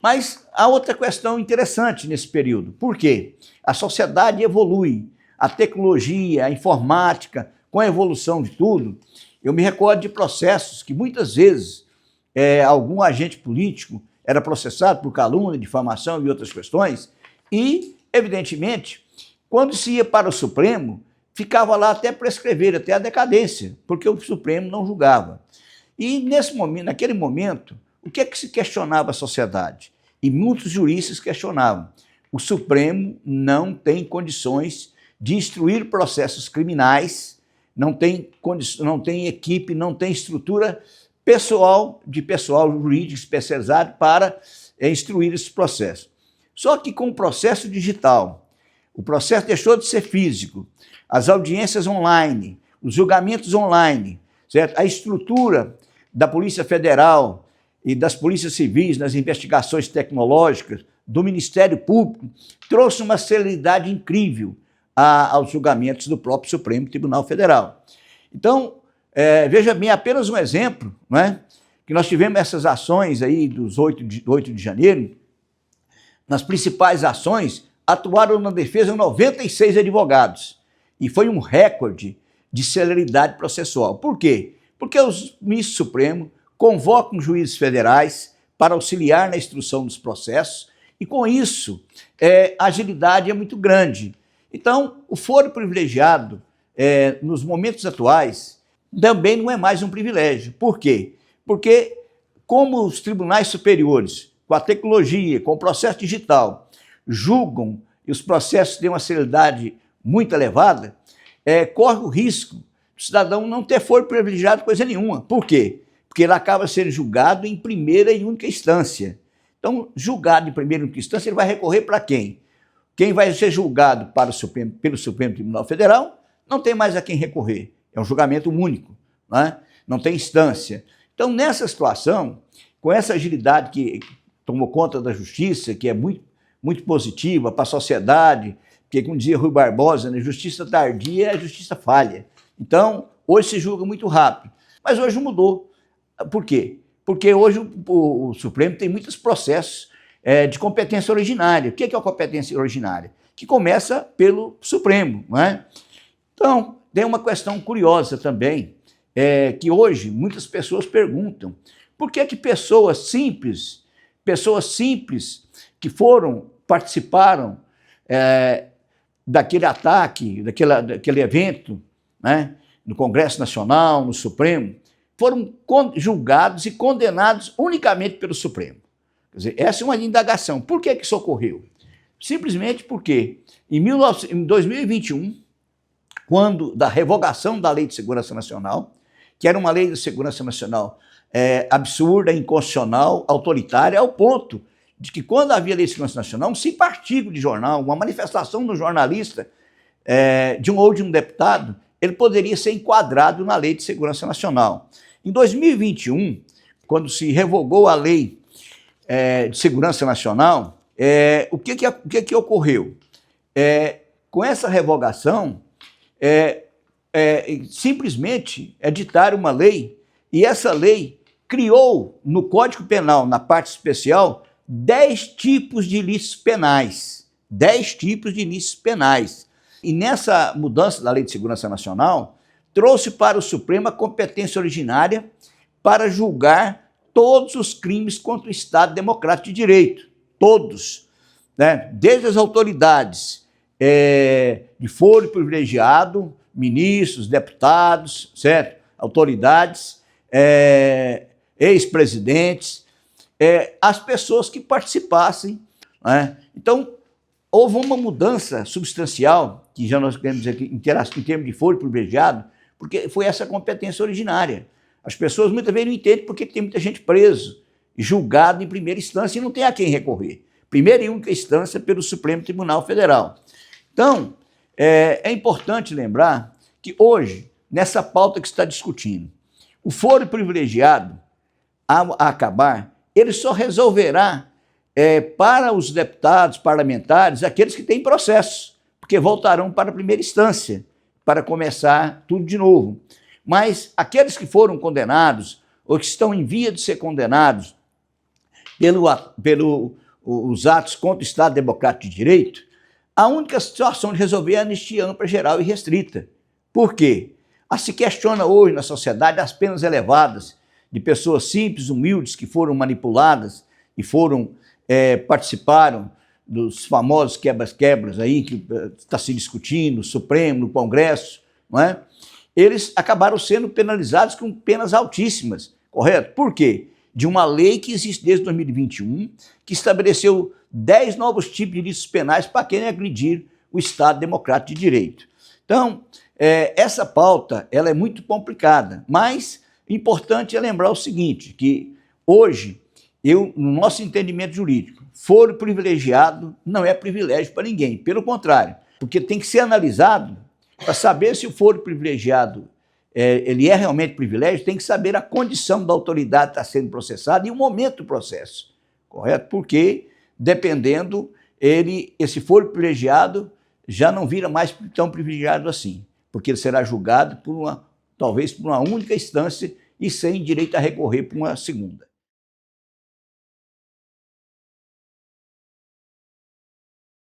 Mas há outra questão interessante nesse período. Por quê? A sociedade evolui, a tecnologia, a informática, com a evolução de tudo, eu me recordo de processos que muitas vezes algum agente político era processado por calúnia, difamação e outras questões, e, evidentemente, quando se ia para o Supremo, ficava lá até prescrever, até a decadência, porque o Supremo não julgava. E naquele momento, o que é que se questionava a sociedade? E muitos juristas questionavam. O Supremo não tem condições de instruir processos criminais, não tem equipe, não tem estrutura pessoal jurídico especializado para instruir esses processos. Só que com o processo digital, o processo deixou de ser físico, as audiências online, os julgamentos online, certo? A estrutura da Polícia Federal e das polícias civis nas investigações tecnológicas, do Ministério Público, trouxe uma celeridade incrível aos julgamentos do próprio Supremo Tribunal Federal. Então, veja bem, apenas um exemplo, não é? Que nós tivemos essas ações aí dos 8 de janeiro, nas principais ações, atuaram na defesa 96 advogados, e foi um recorde de celeridade processual. Por quê? Porque os ministros supremos convocam juízes federais para auxiliar na instrução dos processos, e com isso a agilidade é muito grande. Então, o foro privilegiado, nos momentos atuais, também não é mais um privilégio. Por quê? Porque, como os tribunais superiores, com a tecnologia, com o processo digital, julgam e os processos têm uma celeridade muito elevada, corre o risco do cidadão não ter foro privilegiado coisa nenhuma. Por quê? Porque ele acaba sendo julgado em primeira e única instância. Então, julgado em primeira e única instância, ele vai recorrer para quem? Quem vai ser julgado pelo Supremo Tribunal Federal não tem mais a quem recorrer. É um julgamento único, não tem instância. Então, nessa situação, com essa agilidade que tomou conta da justiça, que é muito, muito positiva para a sociedade, porque, como dizia Rui Barbosa, né, justiça tardia é justiça falha. Então, hoje se julga muito rápido. Mas hoje mudou. Por quê? Porque hoje o Supremo tem muitos processos de competência originária. O que é a competência originária? Que começa pelo Supremo, não é? Então, tem uma questão curiosa também, que hoje muitas pessoas perguntam por que pessoas simples que participaram daquele ataque, daquele evento, né, no Congresso Nacional, no Supremo, foram julgados e condenados unicamente pelo Supremo. Quer dizer, essa é uma indagação. Por que isso ocorreu? Simplesmente porque em 2021, quando da revogação da Lei de Segurança Nacional, que era uma lei de segurança nacional absurda, inconstitucional, autoritária, ao ponto de que quando havia Lei de Segurança Nacional, um simples artigo de jornal, uma manifestação do jornalista ou de um deputado, ele poderia ser enquadrado na Lei de Segurança Nacional. Em 2021, quando se revogou a Lei de Segurança Nacional, o que ocorreu? Com essa revogação, simplesmente editaram uma lei, e essa lei criou no Código Penal, na parte especial, 10 tipos de ilícitos penais. 10 tipos de ilícitos penais. E nessa mudança da Lei de Segurança Nacional, trouxe para o Supremo a competência originária para julgar todos os crimes contra o Estado Democrático de Direito. Todos. Né? Desde as autoridades de foro privilegiado, ministros, deputados, certo? Autoridades, ex-presidentes, as pessoas que participassem. Né? Então, houve uma mudança substancial, que já nós queremos dizer em termos de foro privilegiado, porque foi essa competência originária. As pessoas muitas vezes não entendem porque tem muita gente preso, julgado em primeira instância e não tem a quem recorrer. Primeira e única instância pelo Supremo Tribunal Federal. Então, é importante lembrar que hoje, nessa pauta que se está discutindo, o foro privilegiado, a acabar, ele só resolverá para os deputados, parlamentares, aqueles que têm processo, porque voltarão para a primeira instância, para começar tudo de novo. Mas aqueles que foram condenados, ou que estão em via de ser condenados, pelos atos contra o Estado Democrático de Direito, a única situação de resolver é a anistia ampla, geral e restrita. Por quê? Se questiona hoje na sociedade as penas elevadas de pessoas simples, humildes, que foram manipuladas e participaram dos famosos quebras-quebras aí, que está se discutindo no Supremo, no Congresso, não é? Eles acabaram sendo penalizados com penas altíssimas, correto? Por quê? De uma lei que existe desde 2021, que estabeleceu 10 novos tipos de delitos penais para quem agredir o Estado Democrático de Direito. Então, essa pauta ela é muito complicada, mas importante é lembrar o seguinte, que hoje, no nosso entendimento jurídico, foro privilegiado não é privilégio para ninguém, pelo contrário, porque tem que ser analisado para saber se o foro privilegiado ele é realmente privilégio, tem que saber a condição da autoridade que está sendo processada e o momento do processo, correto? Porque, dependendo, esse foro privilegiado já não vira mais tão privilegiado assim, porque ele será julgado talvez por uma única instância e sem direito a recorrer para uma segunda.